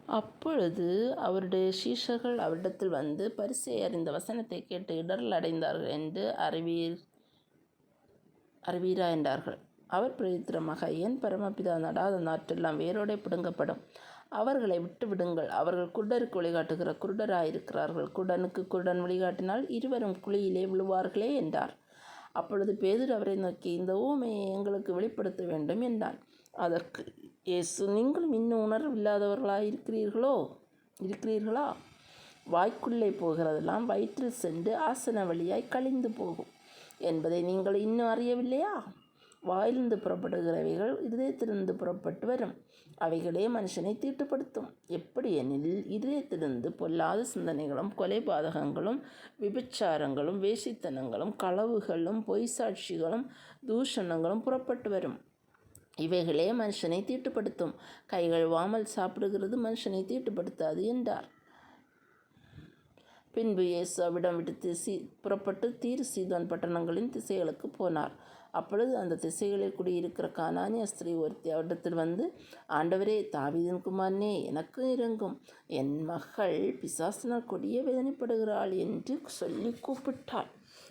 அப்பொழுது அவருடைய சீஷர்கள் அவரிடத்தில் வந்து, பரிசேயர் இந்த வசனத்தை கேட்டு இடரல் அடைந்தார்கள் என்று அறிவீரா என்றார்கள். அவர் பிரதித்திரமாக, என் பரமபிதா நடாத நாற்றெல்லாம் வேரோடே பிடுங்கப்படும். அவர்களை விட்டு விடுங்கள். அவர்கள் குருடருக்கு வழிகாட்டுகிற குருடராயிருக்கிறார்கள். குருடனுக்கு குருடன் வழிகாட்டினால் இருவரும் குழியிலே விழுவார்களே என்றார். அப்பொழுது பேதுரு அவரை நோக்கி, இந்த உவமையை எங்களுக்கு வெளிப்படுத்த வேண்டும் என்றான். அதற்கு இயேசு, நீங்களும் இன்னும் உணர்வு இருக்கிறீர்களா? வாய்க்குள்ளே போகிறதெல்லாம் வயிற்றில் சென்று ஆசன வழியாய் கழிந்து போகும் என்பதை நீங்கள் இன்னும் அறியவில்லையா? வாயிலிருந்து புறப்படுகிறவைகள் இதயத்திலிருந்து புறப்பட்டு வரும். அவைகளே மனுஷனை தீட்டுப்படுத்தும். எப்படி எனில், இதயத்திலிருந்து பொல்லாத சிந்தனைகளும், கொலைபாதகங்களும், விபச்சாரங்களும், வேசித்தனங்களும், களவுகளும், பொய் சாட்சிகளும், தூஷணங்களும் புறப்பட்டு வரும். இவைகளே மனுஷனை தீட்டுப்படுத்தும். கைகள் வாமல் சாப்பிடுகிறது மனுஷனை தீட்டுப்படுத்தாது என்றார். பின்பு இயேசு அவ்விடம் விட்டு புறப்பட்டு தீரு சீதோன் பட்டணங்களின் திசைகளுக்கு போனார். அப்பொழுது அந்த திசைகளில் குடியிருக்கிற கானானிய ஸ்திரீ ஒருத்தி அவரிடத்தில் வந்து, ஆண்டவரே, தாவீதின் குமாரனே, எனக்கு இறங்கும். என் மகள் பிசாசினால் கொடிய வேதனைப்படுகிறாள் என்று சொல்லி கூப்பிட்டாள்.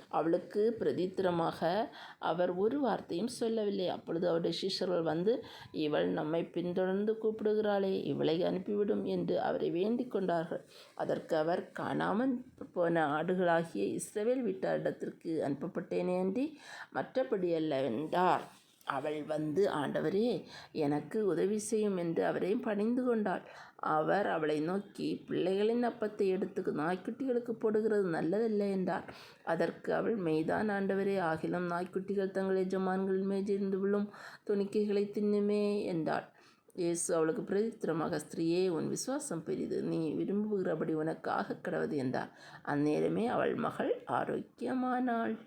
அவளுக்கு பிரதித்திரமாக அவர் ஒரு வார்த்தையும் சொல்லவில்லை. அப்பொழுது அவருடைய சீஷர்கள் வந்து, இவள் நம்மை பின்தொடர்ந்து கூப்பிடுகிறாளே, இவளை அனுப்பிவிடும் என்று அவரை வேண்டிக் கொண்டார்கள். அதற்கு அவர், காணாமல் போன ஆடுகளாகிய இஸ்ரவேல் வீட்டாரிடத்திற்கு அனுப்பப்பட்டேனே அன்றி மற்றபடி அல்ல என்றார். அவள் வந்து, ஆண்டவரே, எனக்கு உதவி செய்யும் என்று அவரை பணிந்து கொண்டாள். அவர் அவளை நோக்கி, பிள்ளைகளின் அப்பத்தை எடுத்து நாய்க்குட்டிகளுக்கு போடுகிறது நல்லதல்ல என்றார். அதற்கு அவள், மெய்தான் ஆண்டவரே, ஆகிலும் நாய்க்குட்டிகள் தங்கள் எஜமான்களின் மேஜிலிருந்து விழும் துணிக்கைகளை தின்னுமே என்றாள். இயேசு அவளுக்கு பிரதித்திரமாக, ஸ்திரீயே, உன் விசுவாசம் பெரிது, நீ விரும்புகிறபடி உனக்கு ஆகக் கடவது என்றார். அந்நேரமே அவள் மகள் ஆரோக்கியமானாள்.